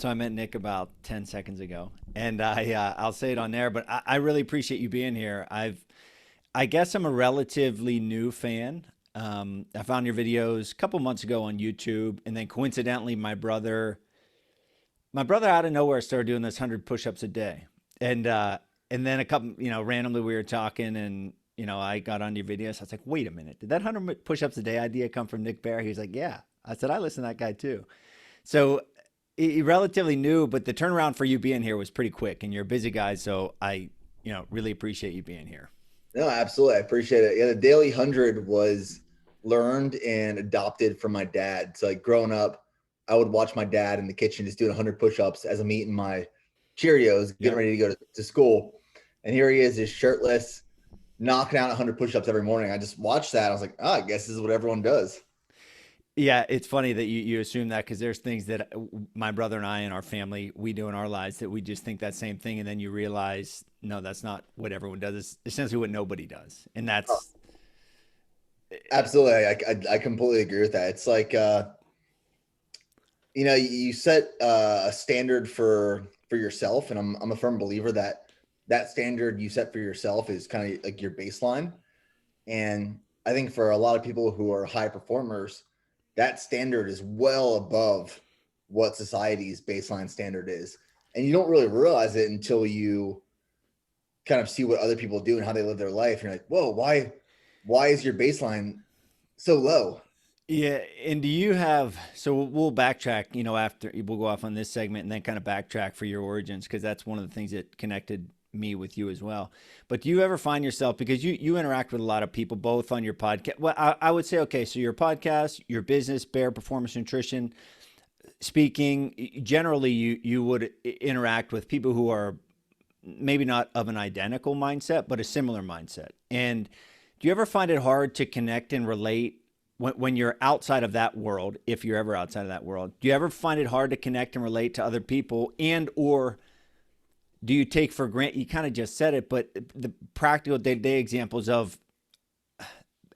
So I met Nick about 10 seconds ago, and I'll say it on there, but I really appreciate you being here. I guess I'm a relatively new fan. I found your videos a couple months ago on YouTube, and then coincidentally, my brother out of nowhere started doing this 100 push-ups a day, and then a couple, randomly we were talking, and I got on your videos. I was like, wait a minute, did that 100 push-ups a day idea come from Nick Bear? He was like, yeah. I said, I listen to that guy too. So relatively new, but the turnaround for you being here was pretty quick, and you're a busy guy. So I, really appreciate you being here. No, absolutely. I appreciate it. Yeah, the daily 100 was learned and adopted from my dad. So like growing up, I would watch my dad in the kitchen just doing 100 push-ups as I'm eating my Cheerios, getting Yep. ready to go to school. And here he is, just shirtless, knocking out 100 push-ups every morning. I just watched that. I was like, oh, I guess this is what everyone does. Yeah, it's funny that you assume that because there's things that my brother and I and our family we do in our lives that we just think that same thing, and then you realize no, that's not what everyone does. It's essentially what nobody does, and Oh, that's absolutely. I completely agree with that. It's like, you set a standard for yourself, and I'm a firm believer that that standard you set for yourself is kind of like your baseline. And I think for a lot of people who are high performers, that standard is well above what society's baseline standard is. And you don't really realize it until you kind of see what other people do and how they live their life. You're like, whoa, why is your baseline so low? yeah. And do you have so we'll backtrack, after we'll go off on this segment and then kind of backtrack for your origins because that's one of the things that connected me with you as well. But do you ever find yourself because you interact with a lot of people both on your podcast? Well, I would say okay, so your podcast, your business, Bear Performance Nutrition, speaking generally, you would interact with people who are maybe not of an identical mindset, but a similar mindset. And do you ever find it hard to connect and relate when you're outside of that world, if you're ever outside of that world? Do you ever find it hard to connect and relate to other people, and or do you take for granted, you kind of just said it, but the practical day-to-day examples of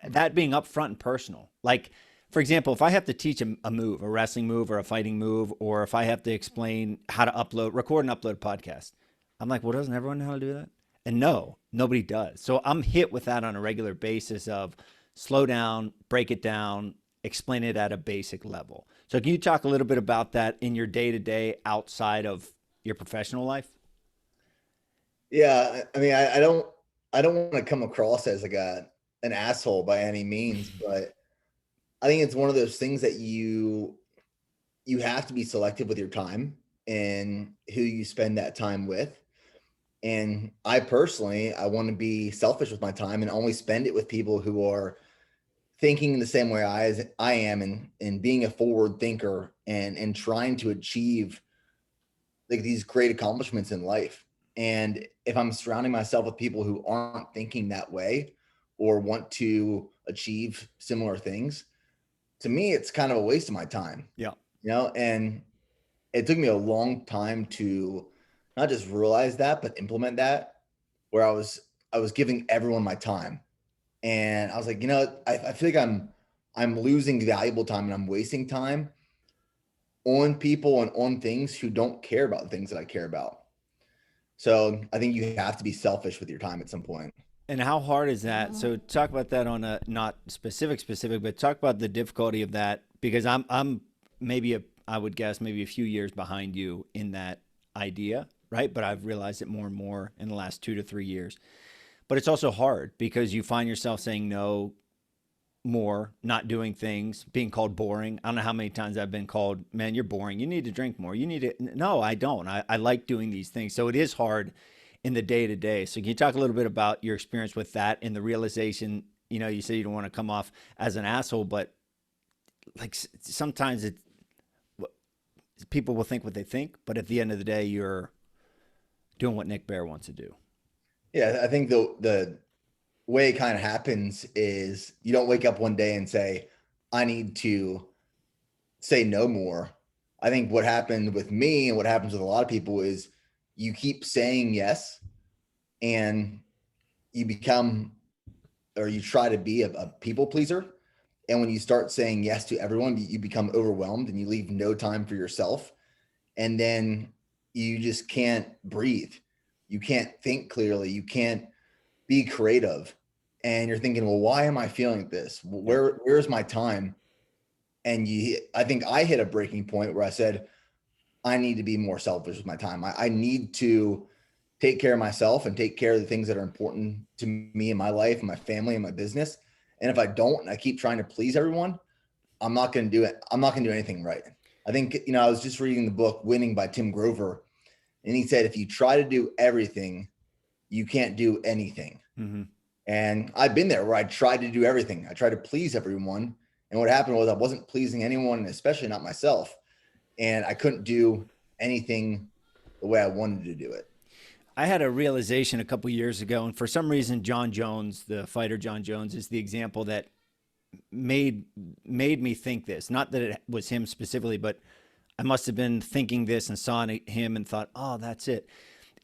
that being upfront and personal? Like, for example, if I have to teach a move, a wrestling move or a fighting move, or if I have to explain how to record and upload a podcast, I'm like, well, doesn't everyone know how to do that? And no, nobody does. So I'm hit with that on a regular basis of slow down, break it down, explain it at a basic level. So can you talk a little bit about that in your day to day outside of your professional life? Yeah, I mean, I don't want to come across as like an asshole by any means, but I think it's one of those things that you have to be selective with your time and who you spend that time with. And I personally, I want to be selfish with my time and only spend it with people who are thinking the same way I am, and being a forward thinker and trying to achieve like these great accomplishments in life. And if I'm surrounding myself with people who aren't thinking that way or want to achieve similar things, to me, it's kind of a waste of my time, Yeah. and it took me a long time to not just realize that, but implement that, where I was giving everyone my time. And I was like, I feel like I'm losing valuable time and I'm wasting time on people and on things who don't care about the things that I care about. So I think you have to be selfish with your time at some point. And how hard is that? So talk about that on a not specific, but talk about the difficulty of that because I'm maybe I would guess maybe a few years behind you in that idea, right? But I've realized it more and more in the last 2 to 3 years. But it's also hard because you find yourself saying no more, not doing things, being called boring. I don't know how many times I've been called, man, you're boring. You need to drink more. You need to. No, I don't. I like doing these things. So it is hard in the day to day. So can you talk a little bit about your experience with that and the realization? You say you don't want to come off as an asshole, but like sometimes people will think what they think, but at the end of the day, you're doing what Nick Bear wants to do. Yeah, I think the way it kind of happens is you don't wake up one day and say, I need to say no more. I think what happened with me and what happens with a lot of people is you keep saying yes, and you become, or you try to be a people pleaser. And when you start saying yes to everyone, you become overwhelmed and you leave no time for yourself. and then you just can't breathe. You can't think clearly. You can't be creative. And you're thinking, well, why am I feeling this? Where's my time? And I think I hit a breaking point where I said, I need to be more selfish with my time. I need to take care of myself and take care of the things that are important to me in my life and my family and my business. And if I don't, and I keep trying to please everyone, I'm not going to do it. I'm not going to do anything right. I think, I was just reading the book Winning by Tim Grover, and he said, if you try to do everything, you can't do anything. Mm-hmm. And I've been there where I tried to do everything. I tried to please everyone. And what happened was I wasn't pleasing anyone, especially not myself. And I couldn't do anything the way I wanted to do it. I had a realization a couple years ago, and for some reason, John Jones, the fighter John Jones, is the example that made me think this. Not that it was him specifically, but I must have been thinking this and saw him and thought, oh, that's it.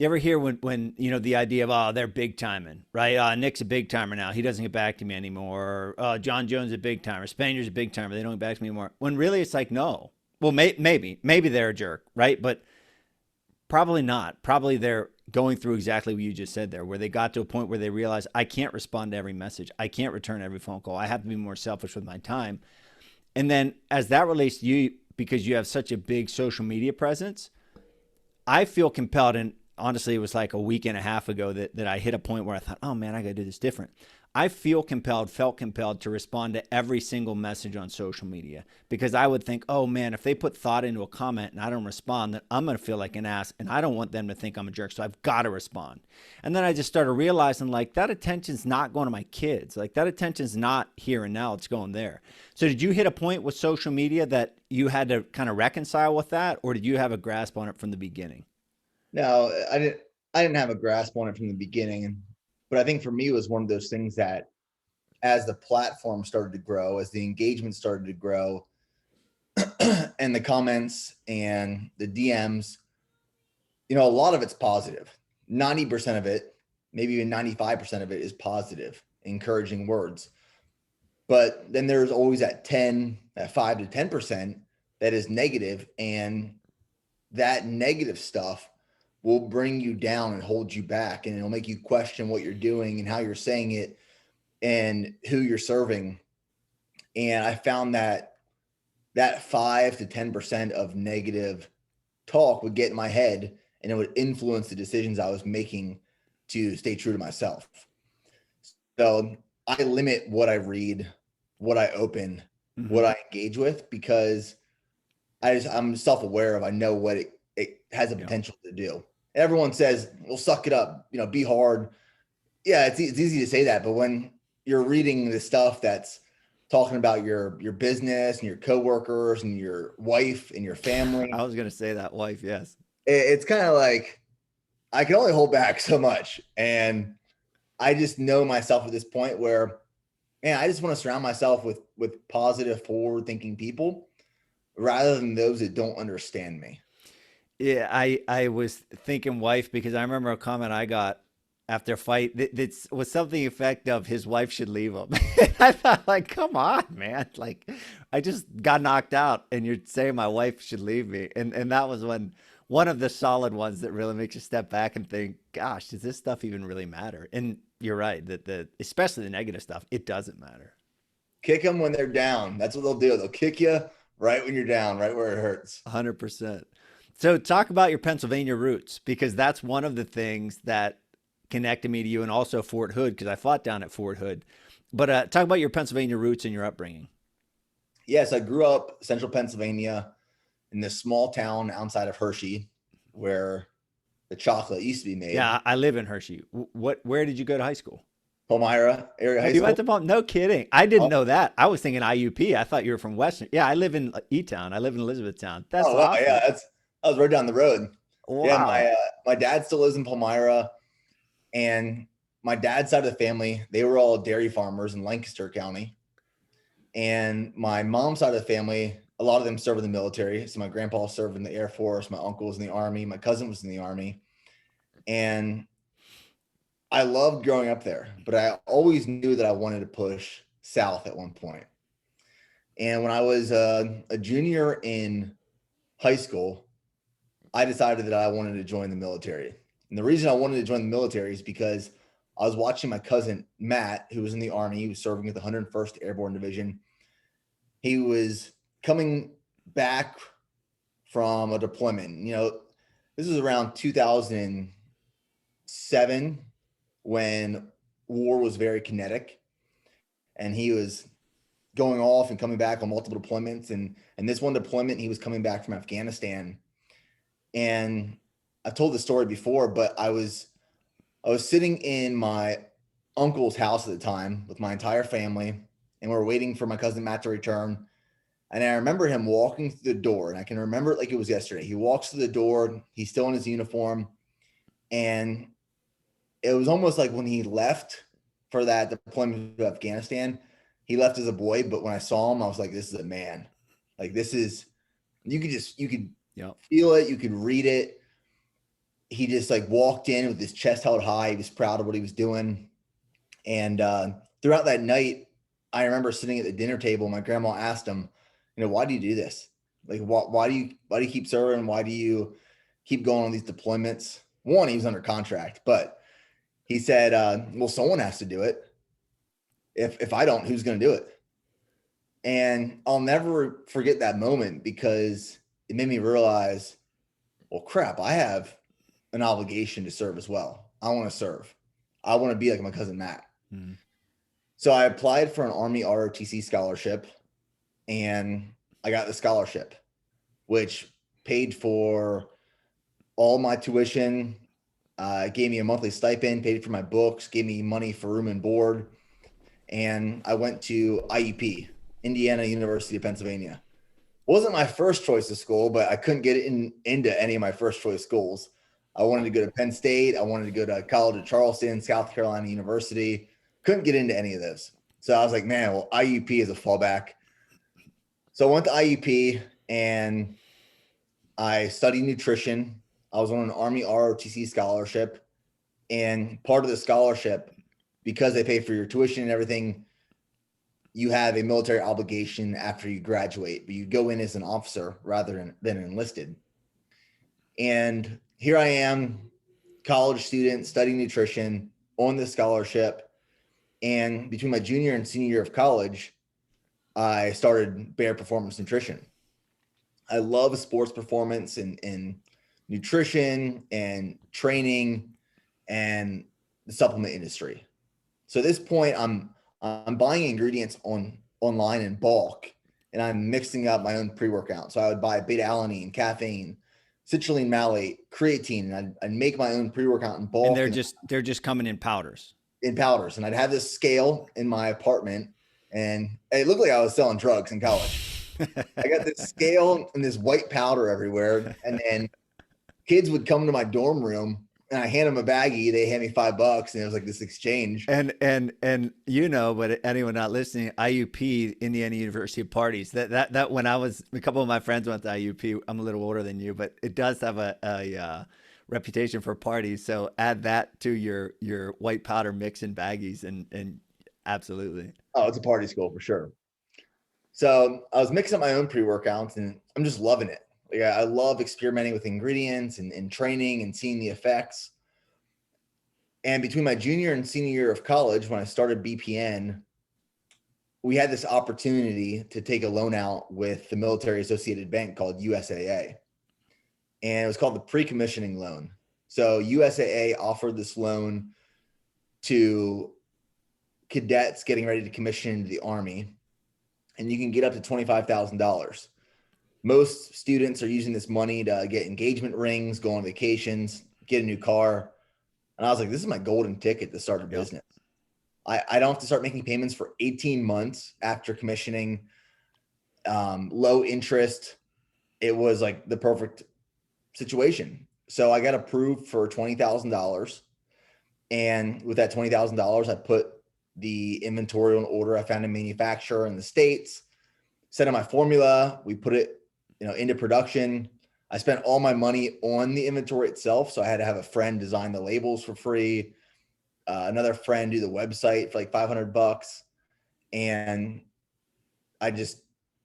You ever hear when the idea of, oh, they're big timing, right? Nick's a big timer now. He doesn't get back to me anymore. Or, John Jones is a big timer. Spaniard's a big timer. They don't get back to me anymore. When really it's like, no. Well, maybe they're a jerk, right? But probably not. Probably they're going through exactly what you just said there, where they got to a point where they realized, I can't respond to every message. I can't return every phone call. I have to be more selfish with my time. And then as that relates to you, because you have such a big social media presence, I feel compelled, and honestly, it was like a week and a half ago that I hit a point where I thought, oh man, I got to do this different. I felt compelled to respond to every single message on social media, because I would think, oh man, if they put thought into a comment and I don't respond, then I'm going to feel like an ass, and I don't want them to think I'm a jerk. So I've got to respond. And then I just started realizing, like, that attention's not going to my kids. Like, that attention's not here and now, it's going there. So did you hit a point with social media that you had to kind of reconcile with that, or did you have a grasp on it from the beginning? No, I didn't have a grasp on it from the beginning, but I think for me it was one of those things that as the platform started to grow, as the engagement started to grow, and the comments and the DMs, a lot of it's positive. 90% of it, maybe even 95% of it is positive, encouraging words. But then there's always that 5 to 10% that is negative, and that negative stuff will bring you down and hold you back, and it'll make you question what you're doing and how you're saying it and who you're serving. And I found that 5 to 10% of negative talk would get in my head, and it would influence the decisions I was making to stay true to myself. So I limit what I read, what I open, what I engage with, because I'm self-aware of, I know what it has a potential to do. Everyone says, well, suck it up, be hard. Yeah, it's easy to say that, but when you're reading the stuff that's talking about your business and your coworkers and your wife and your family, I was going to say that, wife, yes. It's kind of like, I can only hold back so much. And I just know myself at this point where, man, I just want to surround myself with positive, forward-thinking people rather than those that don't understand me. Yeah, I was thinking wife, because I remember a comment I got after a fight that was something the effect of his wife should leave him. I thought, like, come on, man. Like, I just got knocked out and you're saying my wife should leave me. And that was one of the solid ones that really makes you step back and think, gosh, does this stuff even really matter? And you're right, that especially the negative stuff, it doesn't matter. Kick them when they're down. That's what they'll do. They'll kick you right when you're down, right where it hurts. 100%. So talk about your Pennsylvania roots, because that's one of the things that connected me to you, and also Fort Hood, because I fought down at Fort Hood. But talk about your Pennsylvania roots and your upbringing. Yes, I grew up central Pennsylvania in this small town outside of Hershey, where the chocolate used to be made. Yeah, I live in Hershey. Where did you go to high school? Palmyra area high You school. went to No kidding. I didn't know that. I was thinking IUP. I thought you were from Western. Yeah, I live in E-Town. I live in Elizabethtown. That's wow, awesome. yeah, I was right down the road. Wow. Yeah, my dad still lives in Palmyra, and my dad's side of the family, they were all dairy farmers in Lancaster County. And my mom's side of the family, a lot of them served in the military. So my grandpa served in the Air Force, my uncle was in the Army, my cousin was in the Army. And I loved growing up there, but I always knew that I wanted to push south at one point. And when I was a junior in high school, I decided that I wanted to join the military. And the reason I wanted to join the military is because I was watching my cousin Matt, who was in the Army. He was serving with the 101st Airborne Division. He was coming back from a deployment. You know, this was around 2007 when war was very kinetic, and he was going off and coming back on multiple deployments. And this one deployment, he was coming back from Afghanistan. And I've told this story before, but I was sitting in my uncle's house at the time with my entire family, and we are waiting for my cousin Matt to return. And I remember him walking through the door, and I can remember it like it was yesterday. He walks through the door, he's still in his uniform, and it was almost like when he left for that deployment to Afghanistan, he left as a boy, but when I saw him, I was like, this is a man. Like, this is, you could Yep. feel it, you could read it. He just like walked in with his chest held high. He was proud of what he was doing. And throughout that night, I remember sitting at the dinner table. My grandma asked him, you know, why do you do this? Like, why do you keep serving? Why do you keep going on these deployments? One, he was under contract, but he said, well, someone has to do it. If I don't, who's going to do it? And I'll never forget that moment, because it made me realize, well, crap, I have an obligation to serve as well. I want to serve. I want to be like my cousin Matt. Mm-hmm. So I applied for an Army ROTC scholarship, and I got the scholarship, which paid for all my tuition, gave me a monthly stipend, paid for my books, gave me money for room and board. And I went to IUP, Indiana University of Pennsylvania. Wasn't my first choice of school, but I couldn't get into any of my first choice schools. I wanted to go to Penn State. I wanted to go to College of Charleston, South Carolina University. Couldn't get into any of those. So I was like, man, well, IUP is a fallback. So I went to IUP and I studied nutrition. I was on an Army ROTC scholarship, and part of the scholarship, because they pay for your tuition and everything, you have a military obligation after you graduate, but you go in as an officer rather than enlisted. And here I am, college student, studying nutrition on this scholarship. And between my junior and senior year of college, I started Bear Performance Nutrition. I love sports performance and nutrition and training and the supplement industry. So at this point, I'm buying ingredients online in bulk, and I'm mixing up my own pre-workout. So I would buy beta-alanine, caffeine, citrulline malate, creatine, and I'd make my own pre-workout in bulk. And they're just coming in powders. In powders. And I'd have this scale in my apartment, and it looked like I was selling drugs in college. I got this scale and this white powder everywhere. And then kids would come to my dorm room, and I hand them a baggie. They hand me $5, and it was like this exchange. And you know, but anyone not listening, IUP, Indiana University of Parties. That when I was, a couple of my friends went to IUP. I'm a little older than you, but it does have a reputation for parties. So add that to your white powder mix in baggies, and absolutely. Oh, it's a party school for sure. So I was mixing up my own pre-workouts, and I'm just loving it. Like, I love experimenting with ingredients and training and seeing the effects. And between my junior and senior year of college, when I started BPN, we had this opportunity to take a loan out with the military associated bank called USAA. And it was called the pre-commissioning loan. So USAA offered this loan to cadets getting ready to commission into the Army, and you can get up to $25,000. Most students are using this money to get engagement rings, go on vacations, get a new car. And I was like, this is my golden ticket to start a business. I don't have to start making payments for 18 months after commissioning, low interest. It was like the perfect situation. So I got approved for $20,000. And with that $20,000, I put the inventory on order. I found a manufacturer in the States, set up my formula. We put it, into production. I spent all my money on the inventory itself. So I had to have a friend design the labels for free. Another friend do the website for like $500. And I just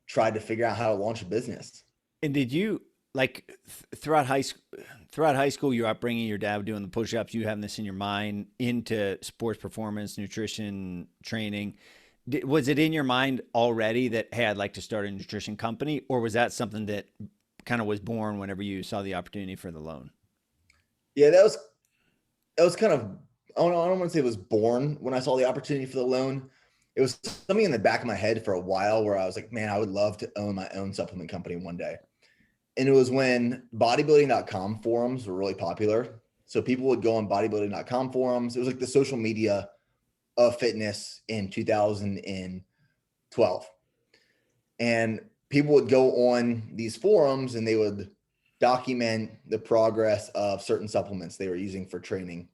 tried to figure out how to launch a business. And did you like throughout high school, your upbringing, your dad doing the push-ups, you having this in your mind into sports performance, nutrition, training. Was it in your mind already that, hey, I'd like to start a nutrition company, or was that something that kind of was born whenever you saw the opportunity for the loan? Yeah, that was kind of, I don't want to say it was born when I saw the opportunity for the loan. It was something in the back of my head for a while where I was like, man, I would love to own my own supplement company one day. And it was when bodybuilding.com forums were really popular. So people would go on bodybuilding.com forums. It was like the social media of fitness in 2012. And people would go on these forums and they would document the progress of certain supplements they were using for training.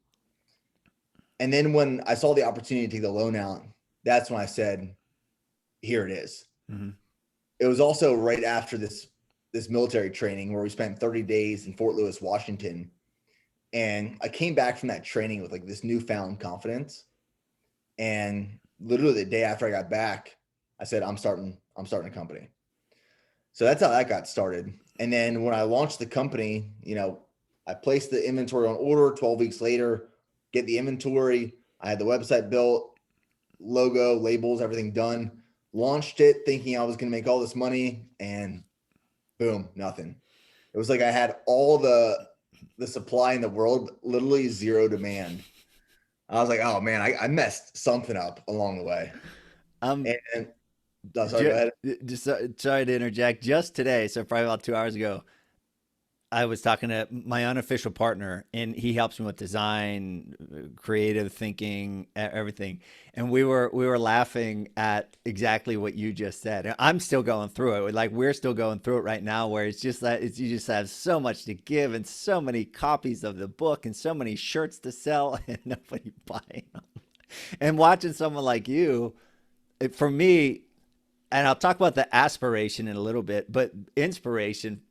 And then when I saw the opportunity to take the loan out, that's when I said, here it is. Mm-hmm. It was also right after this military training where we spent 30 days in Fort Lewis, Washington. And I came back from that training with like this newfound confidence. And literally the day after I got back, I said, I'm starting a company. So that's how that got started. And then when I launched the company, I placed the inventory on order. 12 weeks later, get the inventory. I had the website built, logo, labels, everything done. Launched it thinking I was going to make all this money, and boom, nothing. It was like I had all the supply in the world, literally zero demand. I was like, oh man, I messed something up along the way. Um, And sorry, go ahead. just sorry to interject. Just today, so probably about 2 hours ago, I was talking to my unofficial partner, and he helps me with design, creative thinking, everything. And we were laughing at exactly what you just said. And I'm still going through it. Like we're still going through it right now, where it's just that you just have so much to give, and so many copies of the book, and so many shirts to sell, and nobody buying them. And watching someone like you, for me, and I'll talk about the aspiration in a little bit, but inspiration,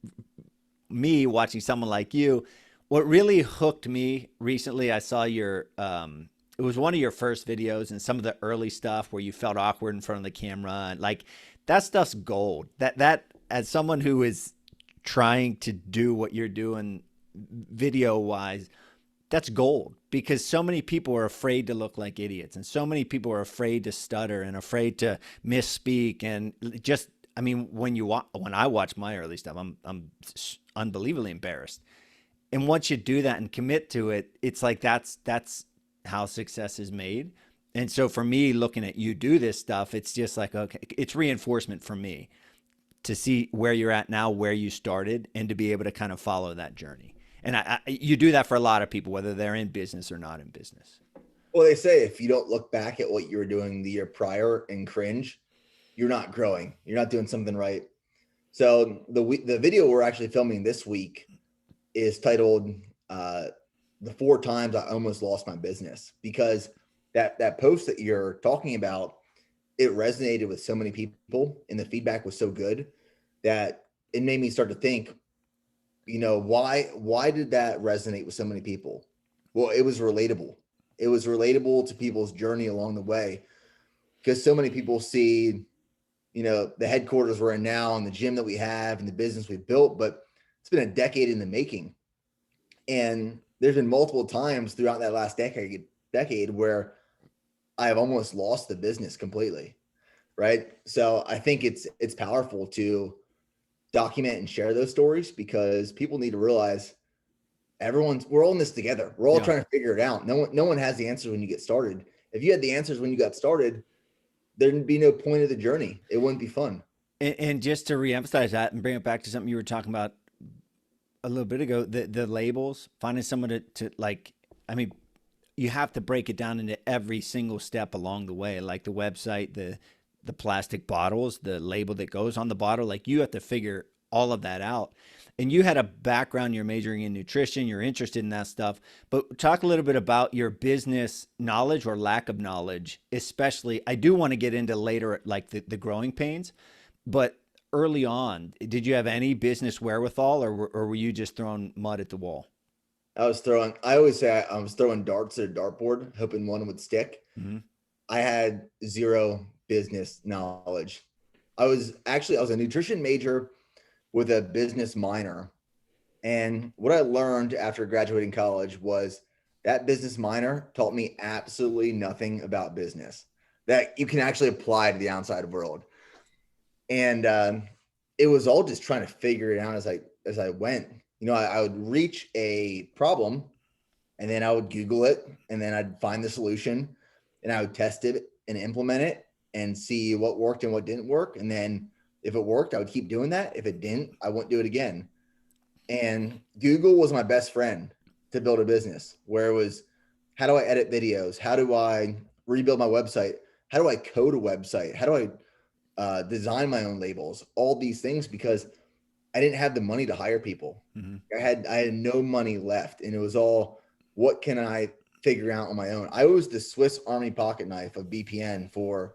me watching someone like you, what really hooked me recently, I saw your, it was one of your first videos and some of the early stuff where you felt awkward in front of the camera. And like that stuff's gold. That as someone who is trying to do what you're doing video wise, that's gold, because so many people are afraid to look like idiots, and so many people are afraid to stutter and afraid to misspeak. And just, I mean, when I watch my early stuff, I'm unbelievably embarrassed. And once you do that and commit to it, it's like that's how success is made. And so for me, looking at you do this stuff, it's just like, okay, it's reinforcement for me to see where you're at now, where you started, and to be able to kind of follow that journey. And you do that for a lot of people, whether they're in business or not in business. Well, they say if you don't look back at what you were doing the year prior and cringe, you're not growing. You're not doing something right. So the video we're actually filming this week is titled "The 4 Times I Almost Lost My Business," because that post that you're talking about, it resonated with so many people, and the feedback was so good that it made me start to think, why did that resonate with so many people? Well, it was relatable. It was relatable to people's journey along the way, because so many people see, the headquarters we're in now and the gym that we have and the business we've built, but it's been a decade in the making. And there's been multiple times throughout that last decade where I have almost lost the business completely. Right. So I think it's powerful to document and share those stories, because people need to realize we're all in this together. We're all Yeah. trying to figure it out. No one has the answers when you get started. If you had the answers when you got started, there'd be no point of the journey. It wouldn't be fun. And just to reemphasize that and bring it back to something you were talking about a little bit ago, the labels, finding someone to like, I mean, you have to break it down into every single step along the way, like the website, the plastic bottles, the label that goes on the bottle. Like you have to figure all of that out. And you had a background, you're majoring in nutrition, you're interested in that stuff. But talk a little bit about your business knowledge or lack of knowledge, especially. I do want to get into later, like the growing pains, but early on, did you have any business wherewithal, or were you just throwing mud at the wall? I always say I was throwing darts at a dartboard, hoping one would stick. Mm-hmm. I had zero business knowledge. I was a nutrition major, with a business minor. And what I learned after graduating college was that business minor taught me absolutely nothing about business that you can actually apply to the outside world. And it was all just trying to figure it out as I went. You know, I would reach a problem, and then I would Google it, and then I'd find the solution, and I would test it and implement it and see what worked and what didn't work. And then if it worked, I would keep doing that. If it didn't, I wouldn't do it again. And Google was my best friend to build a business, where it was, how do I edit videos? How do I rebuild my website? How do I code a website? How do I design my own labels? All these things, because I didn't have the money to hire people. Mm-hmm. I had no money left, and it was all, what can I figure out on my own? I was the Swiss Army pocket knife of BPN for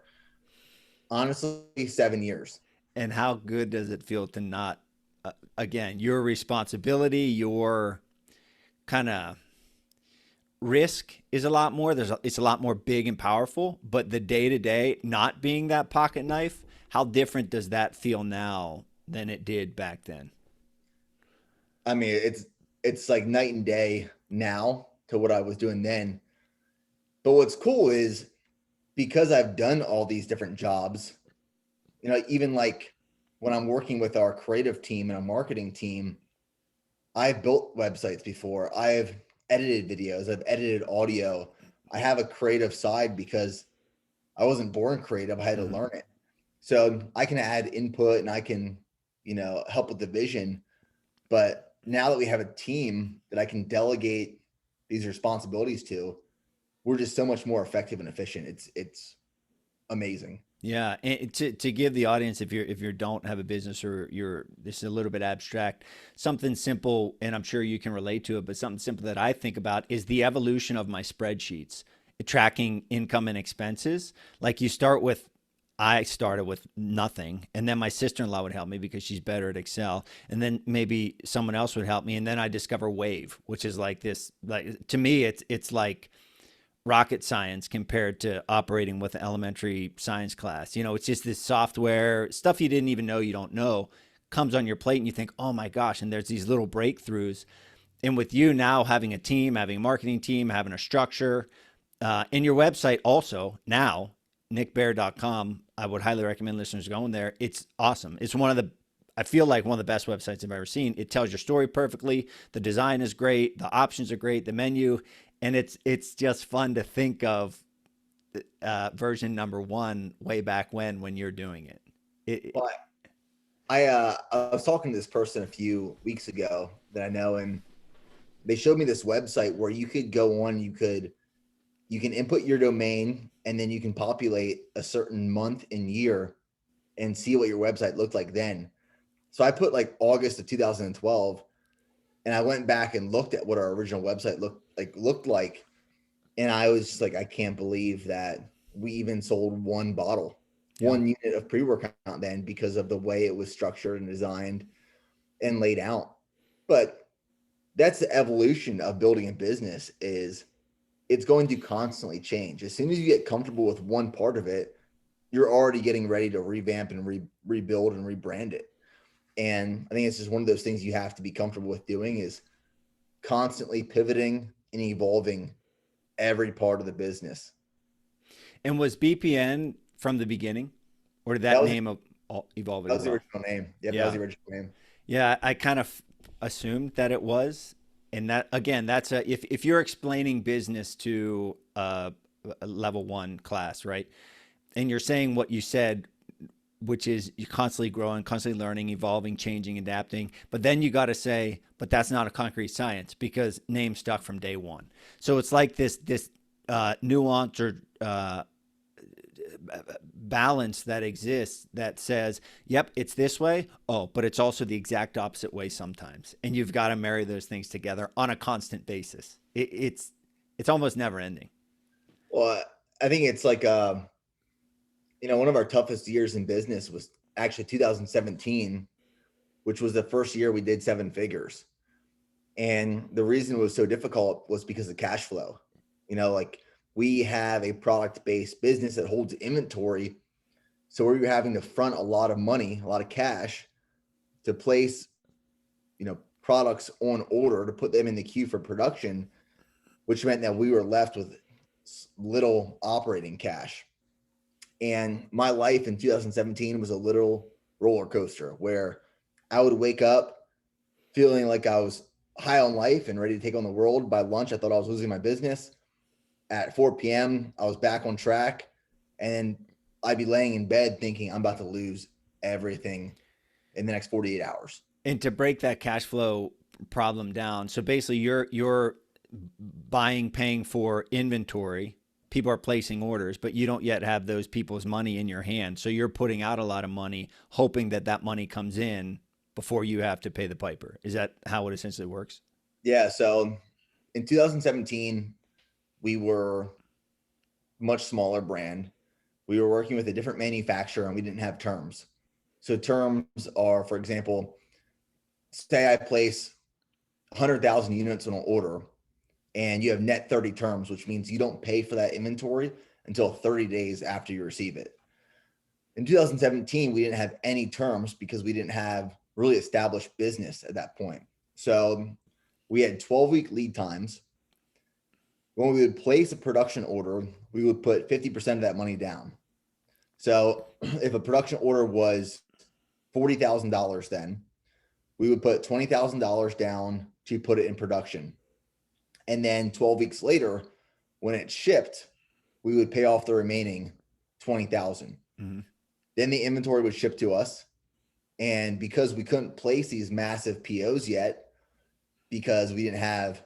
honestly 7 years. And how good does it feel to not, again, your responsibility, your kind of risk is a lot more. It's a lot more big and powerful, but the day to day not being that pocket knife, how different does that feel now than it did back then? I mean, it's like night and day now to what I was doing then. But what's cool is, because I've done all these different jobs, you know, even like when I'm working with our creative team and a marketing team, I've built websites before. I've edited videos. I've edited audio. I have a creative side because I wasn't born creative. I had to Mm-hmm. learn it. So I can add input, and I can, you know, help with the vision. But now that we have a team that I can delegate these responsibilities to, we're just so much more effective and efficient. It's amazing. Yeah, and to give the audience, if you don't have a business, or you're, this is a little bit abstract, something simple, and I'm sure you can relate to it, but something simple that I think about is the evolution of my spreadsheets, tracking income and expenses. Like, I started with nothing, and then my sister-in-law would help me because she's better at Excel, and then maybe someone else would help me, and then I discover Wave, which is like this, like, to me it's like rocket science compared to operating with an elementary science class. You know, it's just this software stuff you didn't even know you don't know comes on your plate, and you think, oh my gosh, and there's these little breakthroughs. And with you now having a team, having a marketing team, having a structure, and your website also now, nickbear.com, I would highly recommend listeners going there. It's awesome. It's I feel like one of the best websites I've ever seen. It tells your story perfectly. The design is great. The options are great. The menu, and it's just fun to think of version number one way back when you're doing it. But I was talking to this person a few weeks ago that I know, and they showed me this website where you could go on, you can input your domain, and then you can populate a certain month and year and see what your website looked like then. So I put like August of 2012, and I went back and looked at what our original website looked like. And I was just like, I can't believe that we even sold one bottle, Yeah. one unit of pre-workout then, because of the way it was structured and designed and laid out. But that's the evolution of building a business, is it's going to constantly change. As soon as you get comfortable with one part of it, you're already getting ready to revamp and rebuild and rebrand it. And I think it's just one of those things you have to be comfortable with doing, is constantly pivoting and evolving every part of the business. And was BPN from the beginning, or did that That was name evolve that as was the well? original name. Yep, that was Yeah. the original name. Yeah, I kind of assumed that it was. And that, again, that's if you're explaining business to a level one class, right? And you're saying what you said, which is you're constantly growing, constantly learning, evolving, changing, adapting. But then you got to say, but that's not a concrete science, because name stuck from day one. So it's like this nuance or balance that exists that says, yep, it's this way. Oh, but it's also the exact opposite way sometimes. And you've got to marry those things together on a constant basis. It's almost never ending. Well, I think it's like you know, one of our toughest years in business was actually 2017, which was the first year we did seven figures. And the reason it was so difficult was because of cash flow. You know, like, we have a product-based business that holds inventory. So we were having to front a lot of money, a lot of cash, to place, products on order to put them in the queue for production, which meant that we were left with little operating cash. And my life in 2017 was a little roller coaster where I would wake up feeling like I was high on life and ready to take on the world. By lunch, I thought I was losing my business. At 4 p.m., I was back on track. And I'd be laying in bed thinking I'm about to lose everything in the next 48 hours. And to break that cash flow problem down, so basically you're buying, paying for inventory. People are placing orders, but you don't yet have those people's money in your hand. So you're putting out a lot of money, hoping that that money comes in before you have to pay the piper. Is that how it essentially works? Yeah. So in 2017, we were much smaller brand. We were working with a different manufacturer and we didn't have terms. So terms are, for example, say I place 100,000 units on an order and you have net 30 terms, which means you don't pay for that inventory until 30 days after you receive it. In 2017, we didn't have any terms because we didn't have really established business at that point. So we had 12-week lead times. When we would place a production order, we would put 50% of that money down. So if a production order was $40,000, then we would put $20,000 down to put it in production. And then 12 weeks later, when it shipped, we would pay off the remaining 20,000. Mm-hmm. Then the inventory would ship to us. And because we couldn't place these massive POs yet, because we didn't have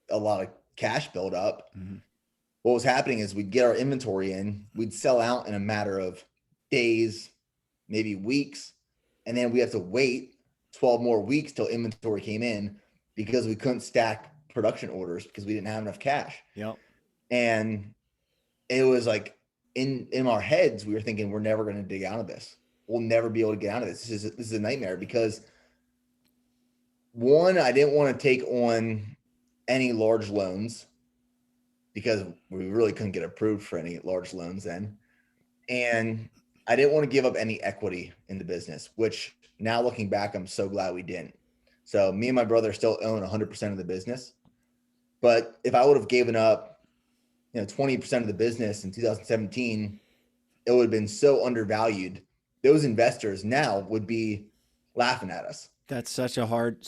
a lot of cash build up, mm-hmm. what was happening is we'd get our inventory in, we'd sell out in a matter of days, maybe weeks. And then we have to wait 12 more weeks till inventory came in because we couldn't stack production orders because we didn't have enough cash. Yep. And it was like in our heads, we were thinking we're never going to dig out of this. We'll never be able to get out of this. This is a nightmare because one, I didn't want to take on any large loans because we really couldn't get approved for any large loans then. And I didn't want to give up any equity in the business, which now looking back, I'm so glad we didn't. So me and my brother still own 100% of the business. But if I would have given up, 20% of the business in 2017, it would have been so undervalued. Those investors now would be laughing at us. That's such a hard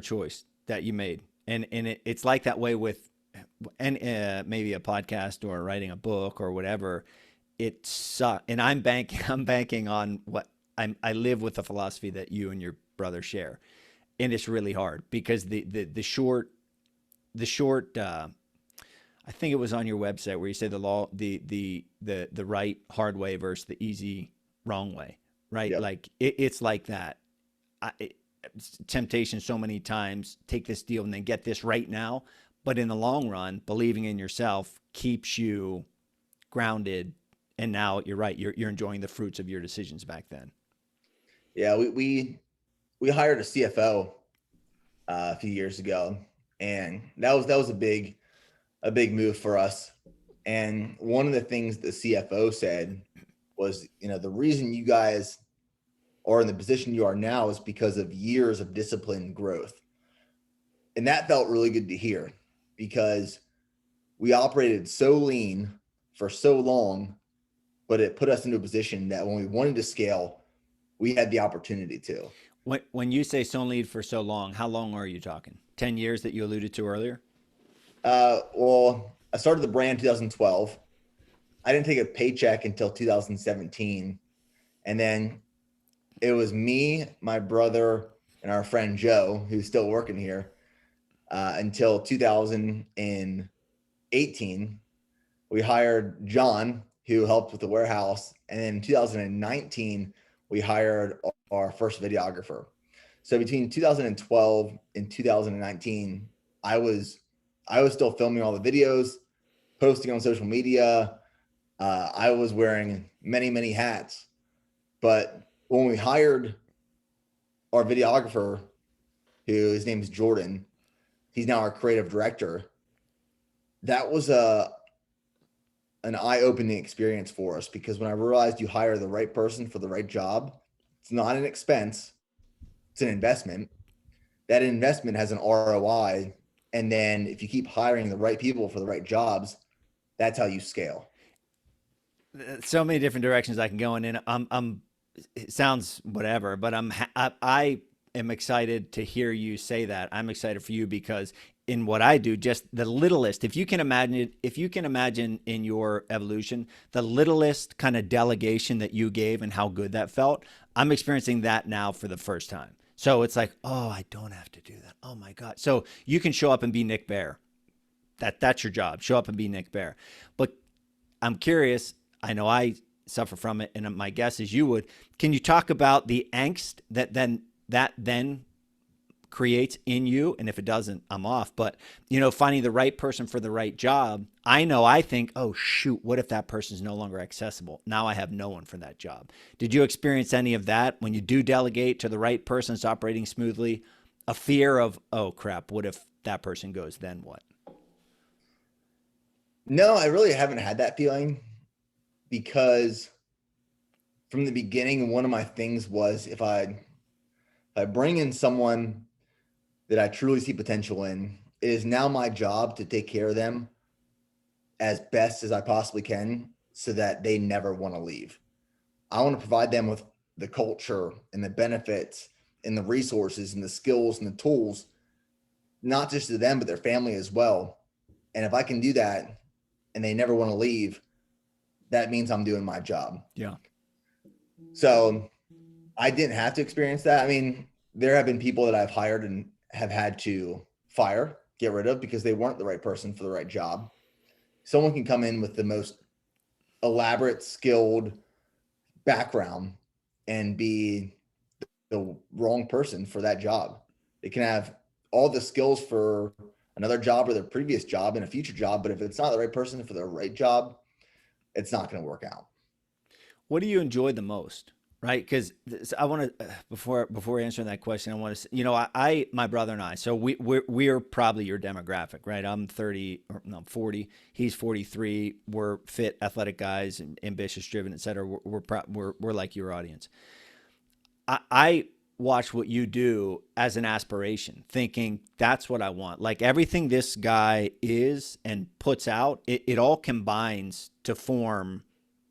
choice that you made. And it's like that way with maybe a podcast or writing a book or whatever. It sucks. And I'm banking on what I live with the philosophy that you and your brother share. And it's really hard because the short I think it was on your website where you said the right hard way versus the easy wrong way, right? Yep. Like it's like that. Temptation so many times, take this deal and then get this right now. But in the long run, believing in yourself keeps you grounded. And now you're right. You're enjoying the fruits of your decisions back then. Yeah, we hired a CFO a few years ago, and that was a big move for us. And one of the things the CFO said was, the reason you guys are in the position you are now is because of years of disciplined growth. And that felt really good to hear because we operated so lean for so long, but it put us into a position that when we wanted to scale, we had the opportunity to. When you say so lean for so long, how long are you talking? 10 years that you alluded to earlier? Well, I started the brand in 2012. I didn't take a paycheck until 2017. And then it was me, my brother, and our friend Joe, who's still working here, until 2018. We hired John, who helped with the warehouse. And then in 2019, we hired our first videographer. So between 2012 and 2019, I was still filming all the videos, posting on social media. I was wearing many, many hats. But when we hired our videographer, his name is Jordan, he's now our creative director. That was an eye-opening experience for us because when I realized you hire the right person for the right job, it's not an expense. it's an investment. That investment has an ROI. And then if you keep hiring the right people for the right jobs, that's how you scale. So many different directions I can go in. It sounds whatever, but I am excited to hear you say that. I'm excited for you because in what I do, just the littlest, if you can imagine in your evolution, the littlest kind of delegation that you gave and how good that felt, I'm experiencing that now for the first time. So it's like, oh, I don't have to do that. Oh my God. So you can show up and be Nick Bear. That's your job. Show up and be Nick Bear. But I'm curious. I know I suffer from it, and my guess is you would. Can you talk about the angst that then creates in you? And if it doesn't, I'm off. But finding the right person for the right job. I know. I think, oh shoot, what if that person's no longer accessible? Now I have no one for that job. Did you experience any of that when you do delegate to the right person that's operating smoothly? A fear of, oh crap, what if that person goes? Then what? No, I really haven't had that feeling because from the beginning, one of my things was if I bring in someone that I truly see potential in, it is now my job to take care of them as best as I possibly can so that they never want to leave. I want to provide them with the culture and the benefits and the resources and the skills and the tools, not just to them, but their family as well. And if I can do that and they never want to leave, that means I'm doing my job. Yeah. So I didn't have to experience that. I mean, there have been people that I've hired and have had to fire, get rid of because they weren't the right person for the right job. Someone can come in with the most elaborate, skilled background and be the wrong person for that job. They can have all the skills for another job or their previous job and a future job, but if it's not the right person for the right job, it's not going to work out. What do you enjoy the most? Right, because I want to before answering that question, I want to I my brother and I. So we're probably your demographic, right? I'm 30, or no, 40. He's 43. We're fit, athletic guys, and ambitious, driven, etc. We're like your audience. I watch what you do as an aspiration, thinking that's what I want. Like everything this guy is and puts out, it all combines to form,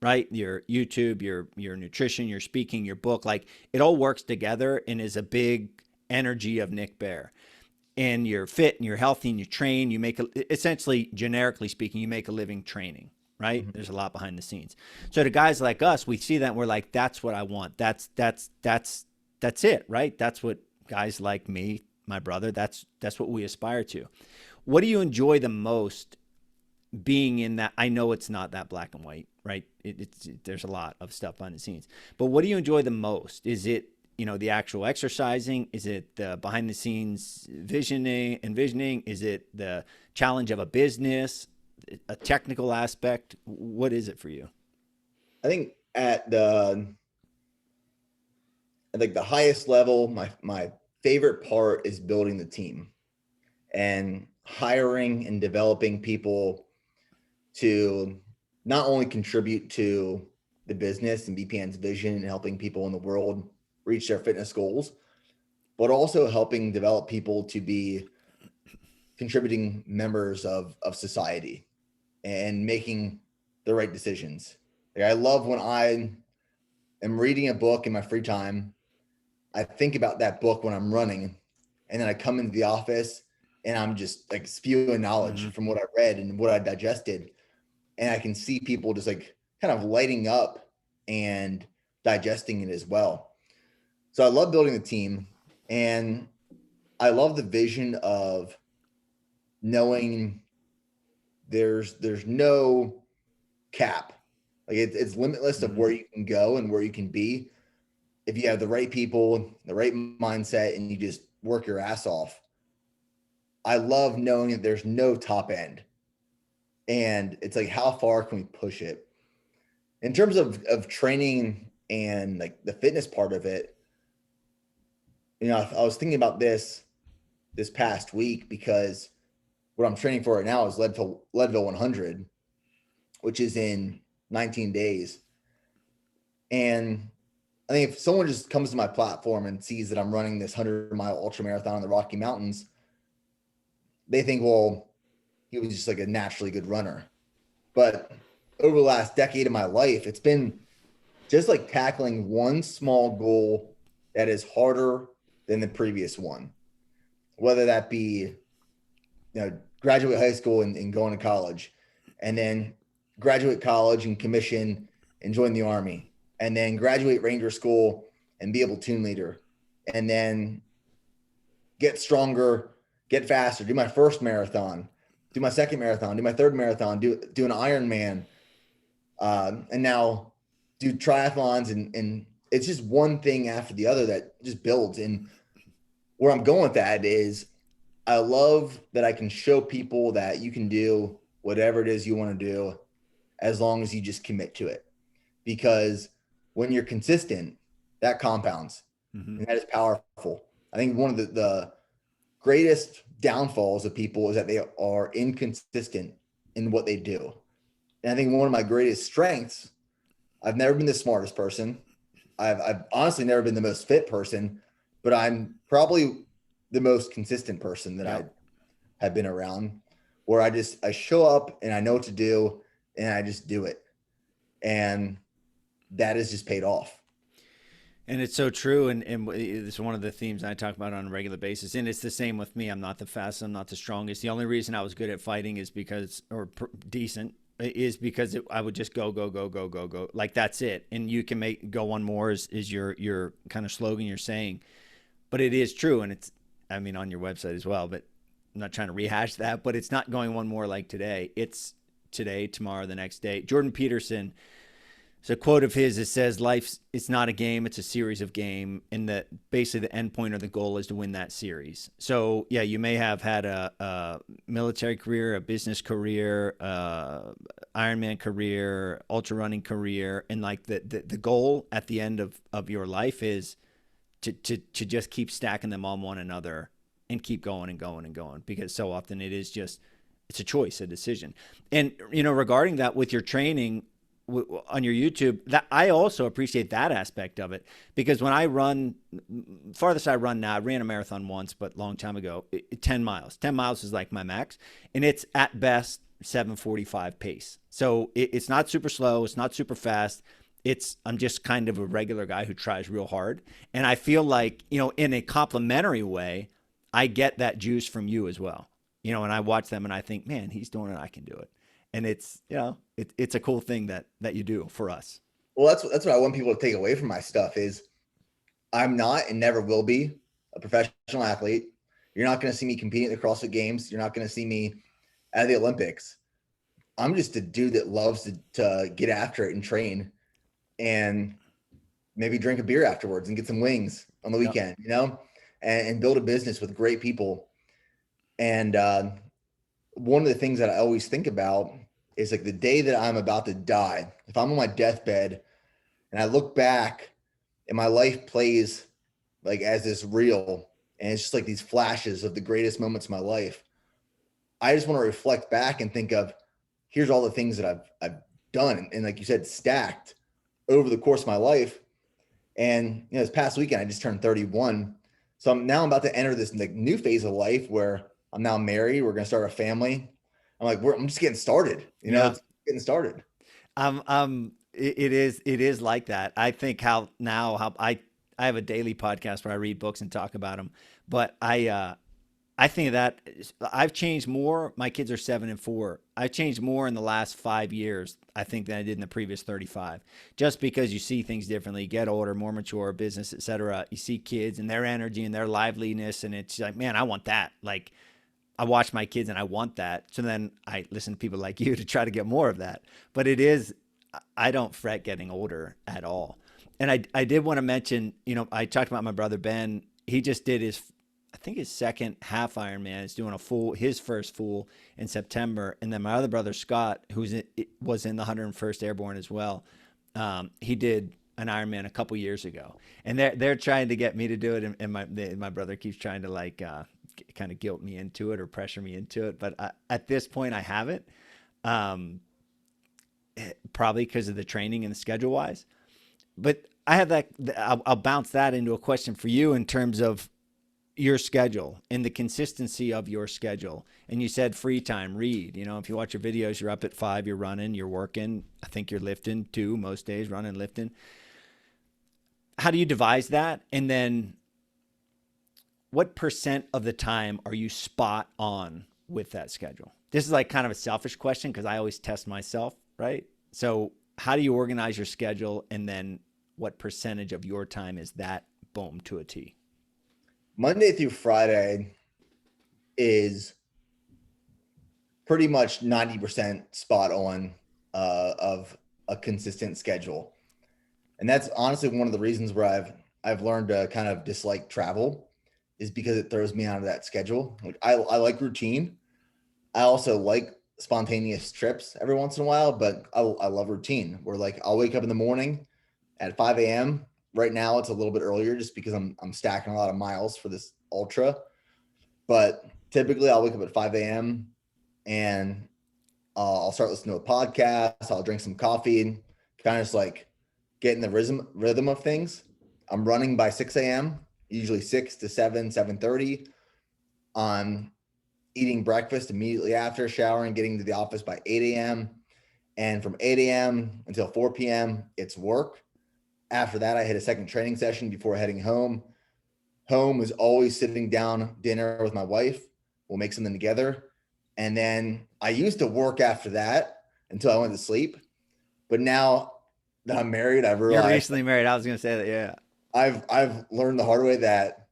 right? Your YouTube, your nutrition, your speaking, your book, like it all works together and is a big energy of Nick Bear. And you're fit and you're healthy and you train, you make essentially, generically speaking, you make a living training, right? Mhm. There's a lot behind the scenes. So to guys like us, we see that and we're like, that's what I want. That's it, right? That's what guys like me, my brother, that's what we aspire to. What do you enjoy the most being in that? I know it's not that black and white, right? There's a lot of stuff behind the scenes, but what do you enjoy the most? Is it the actual exercising? Is it the behind the scenes envisioning? Is it the challenge of a business, a technical aspect? What is it for you? I think at the highest level, my favorite part is building the team and hiring and developing people to not only contribute to the business and BPN's vision and helping people in the world reach their fitness goals, but also helping develop people to be contributing members of society and making the right decisions. Like I love when I am reading a book in my free time. I think about that book when I'm running, and then I come into the office and I'm just like spewing knowledge Mm-hmm. from what I read and what I digested. And I can see people just like kind of lighting up and digesting it as well. So I love building the team, and I love the vision of knowing there's no cap. Like it's limitless of Mm-hmm. where you can go and where you can be if you have the right people, the right mindset, and you just work your ass off. I love knowing that there's no top end. And it's like, how far can we push it? In terms of training and like the fitness part of it, I was thinking about this past week because what I'm training for right now is Leadville 100, which is in 19 days. And I think if someone just comes to my platform and sees that I'm running this 100-mile ultra marathon in the Rocky Mountains, they think, well, he was just like a naturally good runner. But over the last decade of my life, it's been just like tackling one small goal that is harder than the previous one, whether that be, graduate high school and going to college, and then graduate college and commission and join the Army, and then graduate Ranger School and be a platoon leader, and then get stronger, get faster, do my first marathon, do my second marathon, do my third marathon, do an Ironman, and now do triathlons, and it's just one thing after the other that just builds. And where I'm going with that is I love that I can show people that you can do whatever it is you want to do as long as you just commit to it. Because when you're consistent, that compounds, and that is powerful. I think one of the greatest downfalls of people is that they are inconsistent in what they do. And I think one of my greatest strengths, I've never been the smartest person. I've honestly never been the most fit person, but I'm probably the most consistent person that I have been around, where I show up and I know what to do and I just do it. And that has just paid off. And it's so true. And it's one of the themes I talk about on a regular basis. And it's the same with me. I'm not the fastest. I'm not the strongest. The only reason I was good at fighting is because, or decent, is because I would just go, go, go, go, go, go. Like that's it. And you can go one more is your kind of slogan you're saying. But it is true. And it's, I mean, on your website as well, but I'm not trying to rehash that, but it's not going one more like today. It's today, tomorrow, the next day. Jordan Peterson, it's a quote of his. It says, it's not a game, it's a series of game. And that basically the end point or the goal is to win that series. So yeah, you may have had a military career, a business career, Ironman career, ultra running career. And like the goal at the end of your life is to just keep stacking them on one another and keep going and going and going, because so often it's a choice, a decision. And, regarding that with your training on your YouTube, that I also appreciate that aspect of it, because when I run, farthest I run now, I ran a marathon once, but long time ago, 10 miles. 10 miles is like my max, and it's at best 7:45 pace. So it's not super slow. It's not super fast. I'm just kind of a regular guy who tries real hard. And I feel like, in a complimentary way, I get that juice from you as well. And I watch them and I think, man, he's doing it. I can do it. And it's, it's a cool thing that you do for us. Well, that's what I want people to take away from my stuff is I'm not and never will be a professional athlete. You're not going to see me competing at the CrossFit Games. You're not going to see me at the Olympics. I'm just a dude that loves to get after it and train and maybe drink a beer afterwards and get some wings on the weekend, and build a business with great people. And one of the things that I always think about is like the day that I'm about to die, if I'm on my deathbed and I look back and my life plays like as this reel, and it's just like these flashes of the greatest moments of my life, I just want to reflect back and think of, here's all the things that I've done. And like you said, stacked over the course of my life. And, this past weekend, I just turned 31. So I'm about to enter this like new phase of life where I'm now married. We're going to start a family. I'm just getting started, it's getting started. It is like that. I think how I have a daily podcast where I read books and talk about them, but I think that I've changed more. My kids are 7 and 4. I've changed more in the last 5 years, I think, than I did in the previous 35. Just because you see things differently, get older, more mature, business, etc. You see kids and their energy and their liveliness, and it's like, man, I want that. Like, I watch my kids and I want that. So then I listen to people like you to try to get more of that. But I don't fret getting older at all. And I did want to mention, I talked about my brother Ben. He just did I think his second half Ironman. Is doing his first full in September. And then my other brother Scott, was in the 101st Airborne as well. He did an Ironman a couple years ago, and they're trying to get me to do it. And my brother keeps trying to kind of guilt me into it or pressure me into it. But at this point, I haven't. Probably because of the training and the schedule wise. But I have that. I'll bounce that into a question for you in terms of your schedule and the consistency of your schedule. And you said free time, read. You know, if you watch your videos, you're up at 5, you're running, you're working. I think you're lifting too, most days, running, lifting. How do you devise that? And then what percent of the time are you spot on with that schedule? This is like kind of a selfish question because I always test myself, right? So how do you organize your schedule, and then what percentage of your time is that boom to a T? Monday through Friday is pretty much 90% spot on of a consistent schedule. And that's honestly one of the reasons where I've learned to kind of dislike travel, is because it throws me out of that schedule. Like I like routine. I also like spontaneous trips every once in a while, but I love routine, where like I'll wake up in the morning at 5 a.m. Right now it's a little bit earlier just because I'm stacking a lot of miles for this ultra. But typically I'll wake up at 5 a.m. and I'll start listening to a podcast. I'll drink some coffee and kind of just like get in the rhythm of things. I'm running by 6 a.m., usually 6 to 7, 7:30. I'm eating breakfast immediately after, showering, getting to the office by 8 a.m. And from 8 a.m. until 4 p.m., it's work. After that, I hit a second training session before heading home. Home is always sitting down dinner with my wife. We'll make something together. And then I used to work after that until I went to sleep. But now that I'm married, I've You're realized recently married. I was going to say that. Yeah. I've learned the hard way that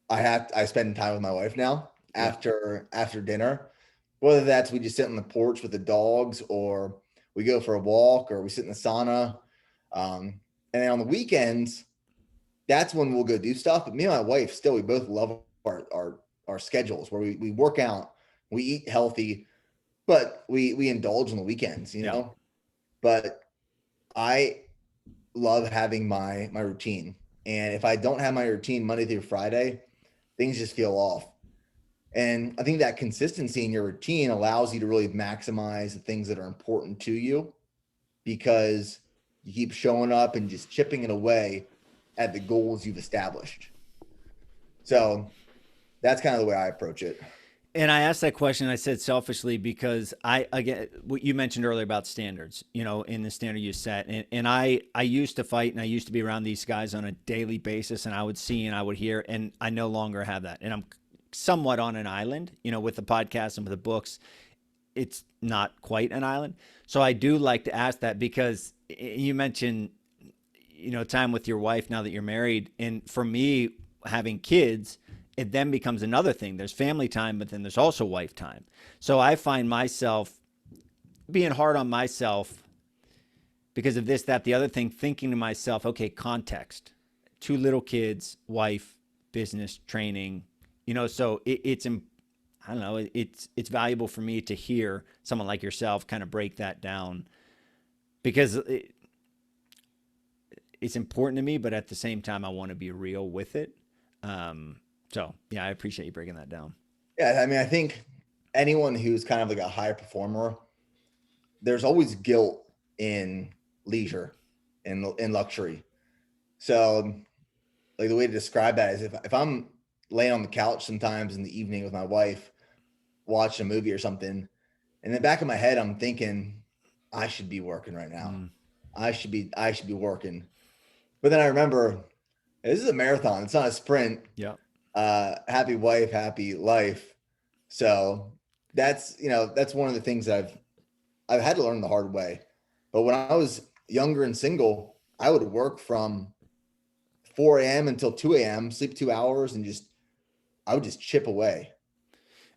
I spend time with my wife now Yeah. after dinner, whether that's we just sit on the porch with the dogs, or we go for a walk, or we sit in the sauna. And then on the weekends, that's when we'll go do stuff. But me and my wife still, we both love our schedules where we work out, we eat healthy, but we indulge on the weekends, you Yeah. know. But I love having my routine. And if I don't have my routine Monday through Friday, things just feel off. And I think that consistency in your routine allows you to really maximize the things that are important to you, because you keep showing up and just chipping it away at the goals you've established. So that's kind of the way I approach it. And I asked that question, I said selfishly, because again, what you mentioned earlier about standards, you know, in the standard you set. And I used to fight, and I used to be around these guys on a daily basis, and I would see and I would hear, and I no longer have that. And I'm somewhat on an island, you know, with the podcast and with the books. It's not quite an island. So I do like to ask that, because you mentioned, you know, time with your wife now that you're married. And for me, having kids, it then becomes another thing. There's family time, but then there's also wife time. So I find myself being hard on myself because of this, that, the other thing, thinking to myself, okay, context, 2 little kids, wife, business, training, you know, so it's, I don't know, it's valuable for me to hear someone like yourself kind of break that down, because it's important to me, but at the same time, I want to be real with it. So yeah, I appreciate you breaking that down. Yeah, I mean, I think anyone who's kind of like a high performer, there's always guilt in leisure and in luxury. So like the way to describe that is if I'm laying on the couch sometimes in the evening with my wife, watching a movie or something, in the back of my head, I'm thinking, I should be working right now. Mm, I should be working. But then I remember, this is a marathon. It's not a sprint. yeah. Happy wife, happy life. So that's, you know, that's one of the things that I've had to learn the hard way. But when I was younger and single, I would work from 4 a.m. until 2 a.m., sleep 2 hours, and I would just chip away.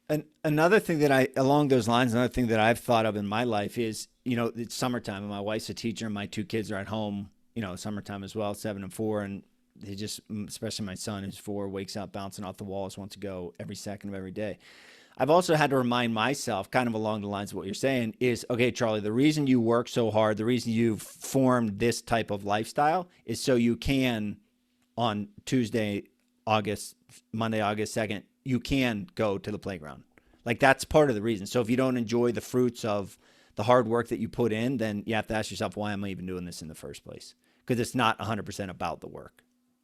And another thing that along those lines, another thing that I've thought of in my life is, you know, it's summertime and my wife's a teacher and my 2 kids are at home, you know, summertime as well, 7 and 4. And they just, especially my son who's 4, wakes up bouncing off the walls, wants to go every second of every day. I've also had to remind myself, kind of along the lines of what you're saying, is, okay, Charlie, the reason you work so hard, the reason you've formed this type of lifestyle is so you can, on Monday, August 2nd, you can go to the playground. Like, that's part of the reason. So if you don't enjoy the fruits of the hard work that you put in, then you have to ask yourself, why am I even doing this in the first place? because it's not 100% about the work.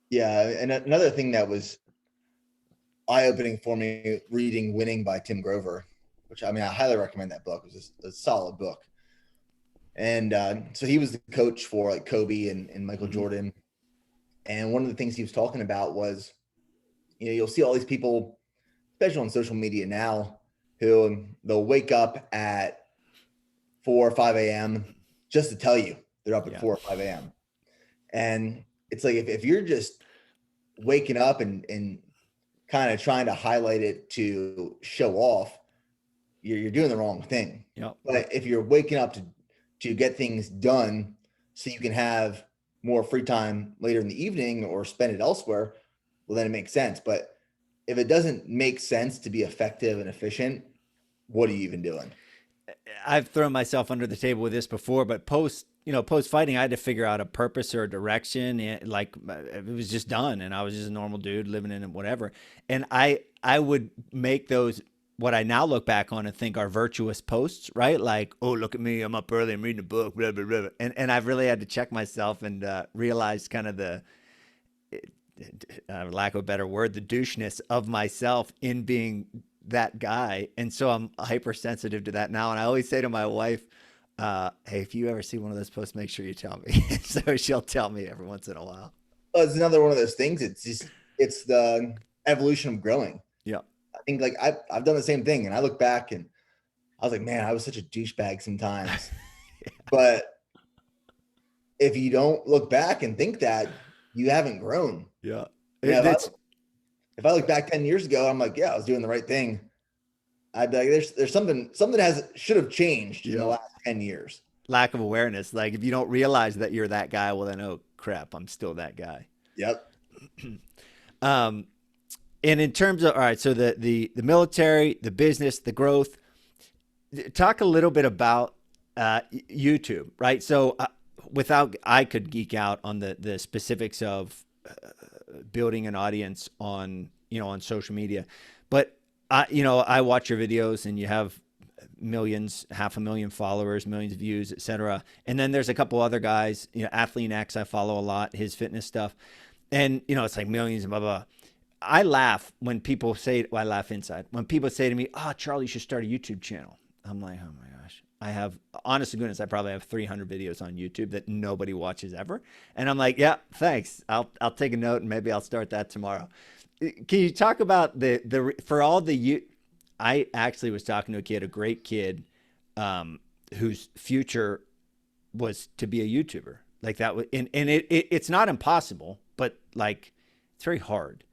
Yeah. And another thing that was eye-opening for me, reading Winning by Tim Grover, which I highly recommend that book. It was a solid book. And so he was the coach for like Kobe and Michael Jordan. And one of the things he was talking about was, you'll see all these people, especially on social media now, who they'll wake up at 4 or 5 a.m. just to tell you they're up at 4 or 5 a.m. And it's like, if you're just waking up and kind of trying to highlight it to show off, you're doing the wrong thing. Yep. But if you're waking up to get things done so you can have more free time later in the evening or spend it elsewhere, well, then it makes sense. But if it doesn't make sense to be effective and efficient, what are you even doing? I've thrown myself under the table with this before, but post fighting, I had to figure out a purpose or a direction. And like, it was just done, and I was just a normal dude living in it, whatever. And I would make those, what I now look back on and think are virtuous posts, right? Like, oh, look at me, I'm up early, I'm reading a book, blah, blah, blah. And I've really had to check myself and realize kind of the, lack of a better word, the doucheness of myself in being that guy. And so I'm hypersensitive to that now. And I always say to my wife, hey, if you ever see one of those posts, make sure you tell me. So she'll tell me every once in a while. Well, it's another one of those things. It's the evolution of growing. Yeah. I think like I've done the same thing, and I look back and I was like, man, I was such a douchebag sometimes. Yeah. But if you don't look back and think that, you haven't grown. Yeah. If I look back 10 years ago, I'm like, yeah, I was doing the right thing. I'd be like, there's something should have changed in the last 10 years. Lack of awareness. Like, if you don't realize that you're that guy, well then, oh crap, I'm still that guy. Yep. And in terms of, all right, so the military, the business, the growth, talk a little bit about YouTube, right? So I could geek out on the specifics of building an audience on social media, but I watch your videos and you have millions, 500,000 followers, millions of views, etc. And then there's a couple other guys, Athlete X, I follow a lot, his fitness stuff, and it's like millions and blah blah. I laugh when people say, well, I laugh inside when people say to me, "Oh, Charlie, you should start a YouTube channel." I'm like, oh my gosh. I have, honest to goodness, I probably have 300 videos on YouTube that nobody watches ever. And I'm like, yeah, thanks. I'll take a note and maybe I'll start that tomorrow. Can you talk about for all the, I actually was talking to a kid, a great kid, whose future was to be a YouTuber. Like that was, and it's not impossible, but like, it's very hard.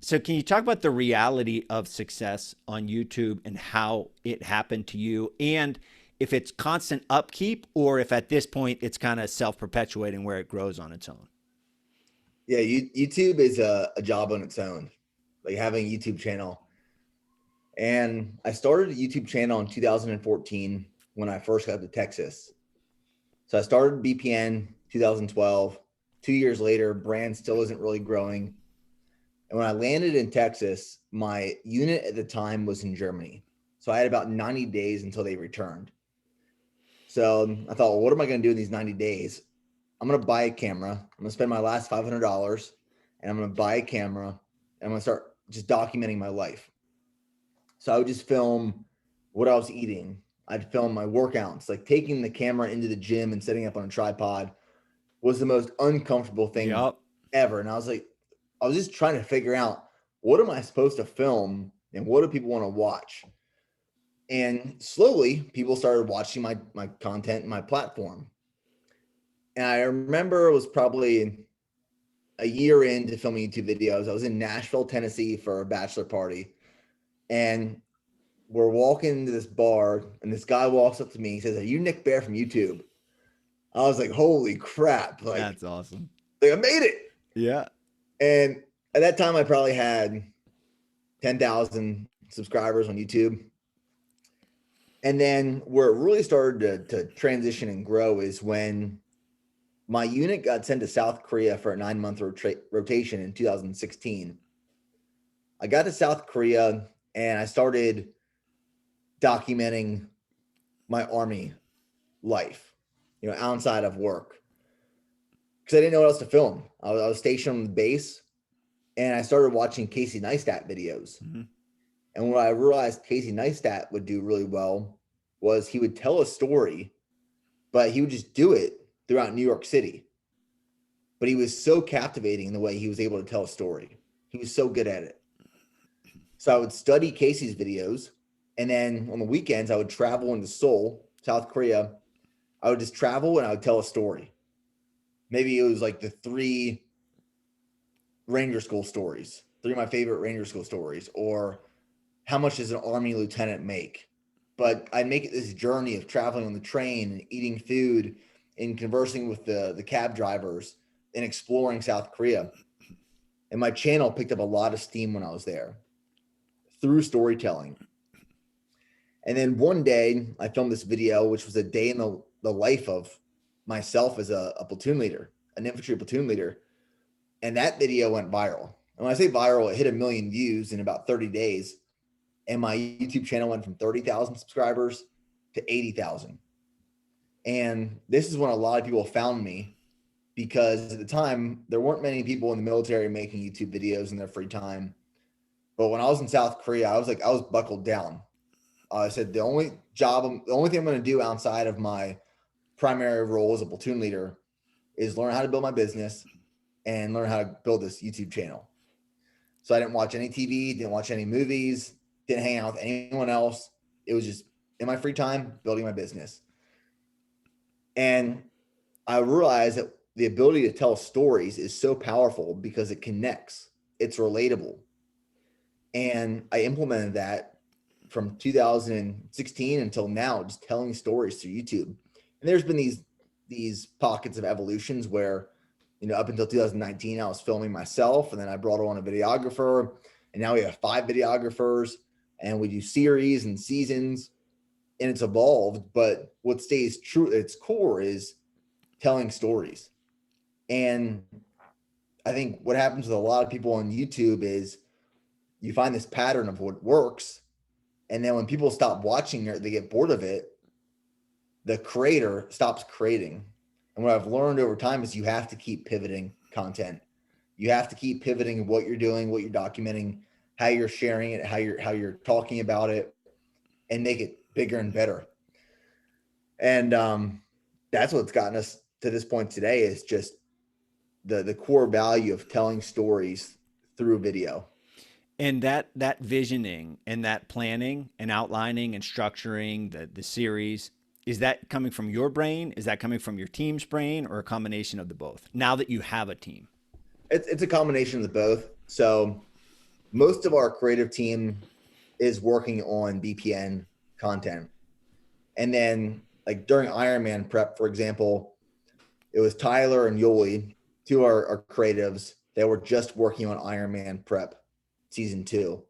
So can you talk about the reality of success on YouTube and how it happened to you, and if it's constant upkeep or if at this point it's kind of self-perpetuating where it grows on its own? Yeah, YouTube is a job on its own, like having a YouTube channel. And I started a YouTube channel in 2014 when I first got to Texas. So I started BPN 2012. 2 years later, brand still isn't really growing. And when I landed in Texas, my unit at the time was in Germany. So I had about 90 days until they returned. So I thought, well, what am I going to do in these 90 days? I'm going to buy a camera. I'm going to spend my last $500 and I'm going to buy a camera and I'm going to start just documenting my life. So I would just film what I was eating. I'd film my workouts, like taking the camera into the gym and setting up on a tripod was the most uncomfortable thing ever. And I was just trying to figure out, what am I supposed to film and what do people want to watch? And slowly people started watching my content and my platform. And I remember it was probably a year into filming YouTube videos. I was in Nashville, Tennessee for a bachelor party. And we're walking into this bar and this guy walks up to me. He says, "Are you Nick Bear from YouTube?" I was like, holy crap. Like, that's awesome. Like, I made it. Yeah. And at that time I probably had 10,000 subscribers on YouTube. And then where it really started to transition and grow is when my unit got sent to South Korea for a 9-month rotation in 2016. I got to South Korea and I started documenting my Army life, outside of work. because I didn't know what else to film. I was stationed on the base, and I started watching Casey Neistat videos. Mm-hmm. And what I realized Casey Neistat would do really well was he would tell a story, but he would just do it throughout New York City. But he was so captivating in the way he was able to tell a story. He was so good at it. So I would study Casey's videos, and then on the weekends I would travel into Seoul, South Korea. I would just travel and I would tell a story. Maybe it was like the 3 Ranger School stories, 3 of my favorite Ranger School stories, or how much does an Army lieutenant make? But I'd make it this journey of traveling on the train and eating food and conversing with the cab drivers and exploring South Korea. And my channel picked up a lot of steam when I was there through storytelling. And then one day I filmed this video, which was a day in the life of myself as a platoon leader, an infantry platoon leader. And that video went viral. And when I say viral, it hit 1 million views in about 30 days. And my YouTube channel went from 30,000 subscribers to 80,000. And this is when a lot of people found me, because at the time there weren't many people in the military making YouTube videos in their free time. But when I was in South Korea, I was buckled down. I said, the only thing I'm going to do outside of my primary role as a platoon leader is learn how to build my business and learn how to build this YouTube channel. So I didn't watch any TV, didn't watch any movies, didn't hang out with anyone else. It was just in my free time, building my business. And I realized that the ability to tell stories is so powerful because it connects. It's relatable. And I implemented that from 2016 until now, just telling stories through YouTube. And there's been these pockets of evolutions where, up until 2019, I was filming myself, and then I brought on a videographer, and now we have 5 videographers, and we do series and seasons, and it's evolved. But what stays true at its core is telling stories. And I think what happens with a lot of people on YouTube is you find this pattern of what works, and then when people stop watching it, they get bored of it, the creator stops creating. And what I've learned over time is you have to keep pivoting content. You have to keep pivoting what you're doing, what you're documenting, how you're sharing it, how you're talking about it, and make it bigger and better. And that's what's gotten us to this point today, is just the core value of telling stories through video. And that visioning and that planning and outlining and structuring the series, is that coming from your brain? Is that coming from your team's brain, or a combination of the both? Now that you have a team, it's a combination of the both. So most of our creative team is working on BPN content, and then like during Ironman prep, for example, it was Tyler and Yoli, 2 of our creatives, that were just working on Ironman prep season 2.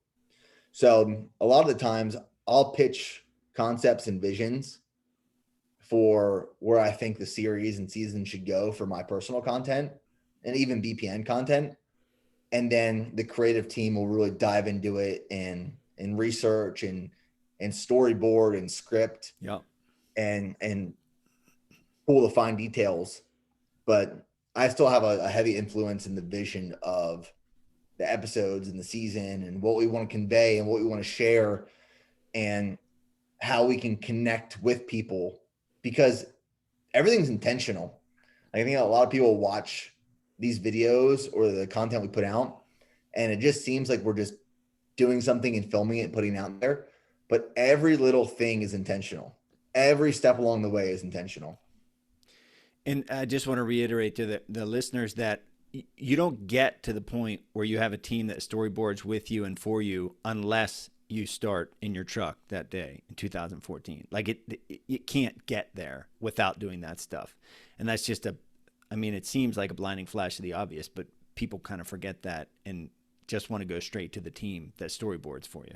So a lot of the times I'll pitch concepts and visions for where I think the series and season should go for my personal content and even BPN content. And then the creative team will really dive into it and research and storyboard and script. yeah, and pull the fine details. But I still have a heavy influence in the vision of the episodes and the season and what we want to convey and what we want to share and how we can connect with people, because everything's intentional. I think a lot of people watch these videos or the content we put out, and it just seems like we're just doing something and filming it and putting it out there. But every little thing is intentional. Every step along the way is intentional. And I just want to reiterate to the listeners that you don't get to the point where you have a team that storyboards with you and for you unless you start in your truck that day in 2014. Like it can't get there without doing that stuff. And that's just it seems like a blinding flash of the obvious, but people kind of forget that and just want to go straight to the team that storyboards for you.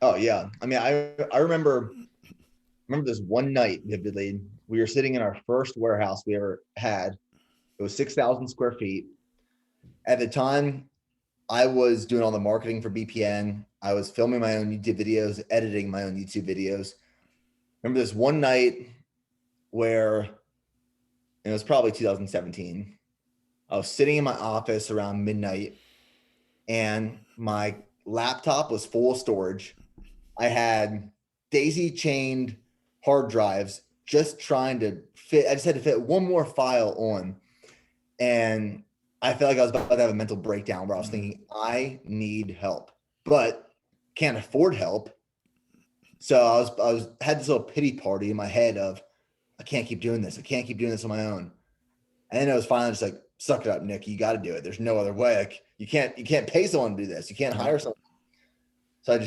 Oh yeah. I remember this one night vividly. We were sitting in our first warehouse we ever had. It was 6,000 square feet. At the time, I was doing all the marketing for BPN. I was filming my own YouTube videos, editing my own YouTube videos. Remember this one night where it was probably 2017. I was sitting in my office around midnight, and my laptop was full of storage. I had daisy chained hard drives just trying to fit. I just had to fit one more file on. And I felt like I was about to have a mental breakdown where I was thinking, I need help, but can't afford help. So I was had this little pity party in my head of, I can't keep doing this. I can't keep doing this on my own. And then I was finally just like, suck it up, Nick. You got to do it. There's no other way. Like, you can't pay someone to do this. You can't hire someone. So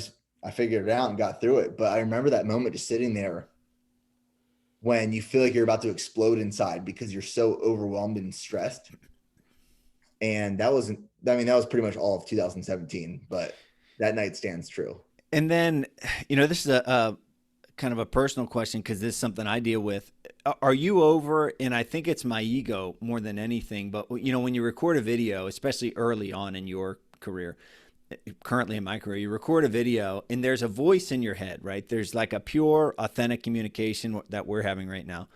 I figured it out and got through it. But I remember that moment just sitting there when you feel like you're about to explode inside because you're so overwhelmed and stressed. And that was pretty much all of 2017, but that night stands true. And then, this is a kind of a personal question because this is something I deal with. Are you over, and I think it's my ego more than anything, but when you record a video, especially early on in your career, currently in my career, you record a video and there's a voice in your head, right? There's like a pure, authentic communication that we're having right now.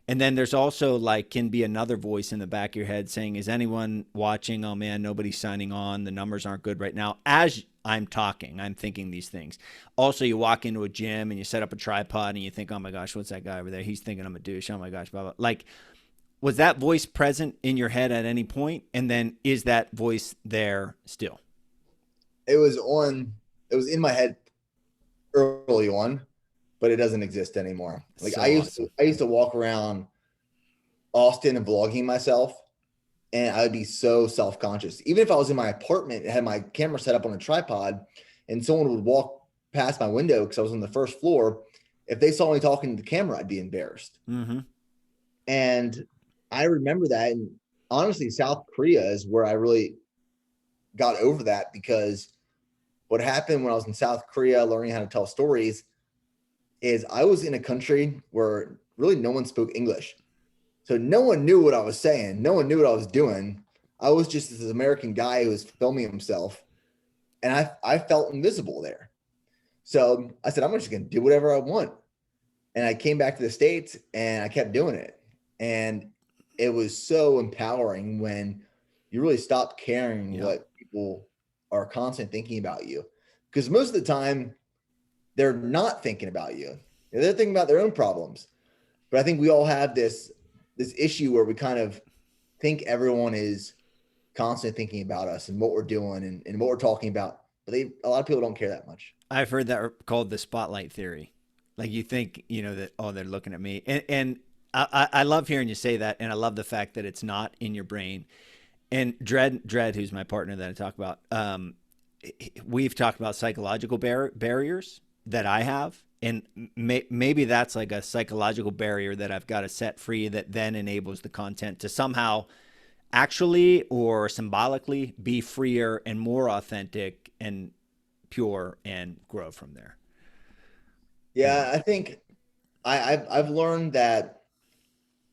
And then there's also can be another voice in the back of your head saying, is anyone watching? Oh man, nobody's signing on. The numbers aren't good right now. As I'm talking, I'm thinking these things. Also, you walk into a gym and you set up a tripod and you think, oh my gosh, what's that guy over there? He's thinking I'm a douche. Oh my gosh, blah, blah. Was that voice present in your head at any point? And then is that voice there still? It was in my head early on, but it doesn't exist anymore. I used to walk around Austin and vlogging myself, and I would be so self-conscious. Even if I was in my apartment and had my camera set up on a tripod and someone would walk past my window because I was on the first floor, if they saw me talking to the camera, I'd be embarrassed. Mm-hmm. And I remember that. And honestly, South Korea is where I really got over that, because what happened when I was in South Korea learning how to tell stories is I was in a country where really no one spoke English. So no one knew what I was saying. No one knew what I was doing. I was just this American guy who was filming himself, and I felt invisible there. So I said, I'm just going to do whatever I want. And I came back to the States and I kept doing it. And it was so empowering when you really stop caring what people are constantly thinking about you. Because most of the time, they're not thinking about you. They're thinking about their own problems. But I think we all have this issue where we kind of think everyone is constantly thinking about us and what we're doing and what we're talking about. But a lot of people don't care that much. I've heard that called the spotlight theory. You think, that, oh, they're looking at me. And I love hearing you say that. And I love the fact that it's not in your brain. And Dredd, who's my partner that I talk about, we've talked about psychological barriers that I have. And maybe that's like a psychological barrier that I've got to set free that then enables the content to somehow actually or symbolically be freer and more authentic and pure and grow from there. Yeah, I think I've learned that,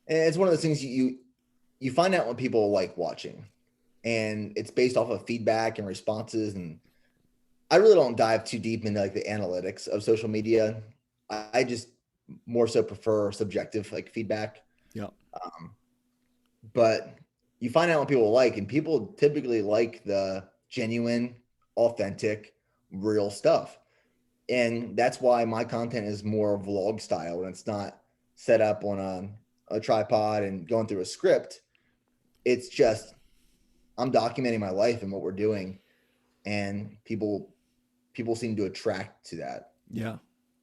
and it's one of those things you find out when people like watching, and it's based off of feedback and responses. And I really don't dive too deep into the analytics of social media. I just more so prefer subjective feedback. Yeah. But you find out what people like, and people typically like the genuine, authentic, real stuff. And that's why my content is more vlog style, and it's not set up on a tripod and going through a script. It's just, I'm documenting my life and what we're doing, and people seem to attract to that. Yeah.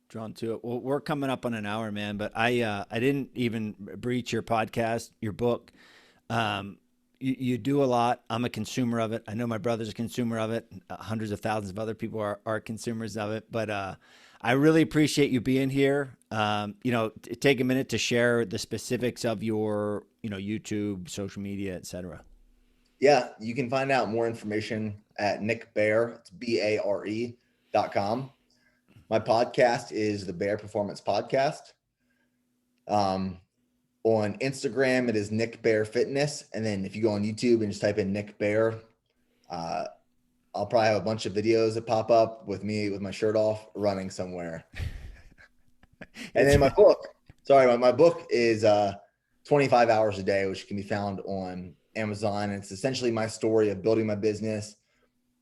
Drawn to it. Well, we're coming up on an hour, man, but I didn't even breach your podcast, your book. You do a lot. I'm a consumer of it. I know my brother's a consumer of it. Hundreds of thousands of other people are consumers of it. But I really appreciate you being here. Take a minute to share the specifics of your, YouTube, social media, etc. Yeah, you can find out more information at nickbare, it's BARE.com. My podcast is the Bear Performance Podcast. On Instagram, it is Nick Bear Fitness. And then if you go on YouTube and just type in Nick Bear, I'll probably have a bunch of videos that pop up with me with my shirt off running somewhere. And then my book is 25 hours a day, which can be found on Amazon. And it's essentially my story of building my business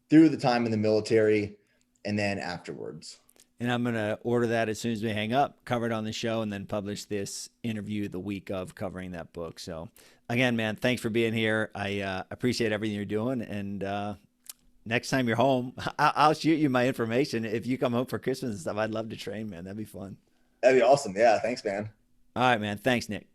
through the time in the military and then afterwards. And I'm going to order that as soon as we hang up, cover it on the show, and then publish this interview the week of covering that book. So, again, man, thanks for being here. I appreciate everything you're doing. And next time you're home, I'll shoot you my information. If you come home for Christmas and stuff, I'd love to train, man. That'd be fun. That'd be awesome. Yeah. Thanks, man. All right, man. Thanks, Nick.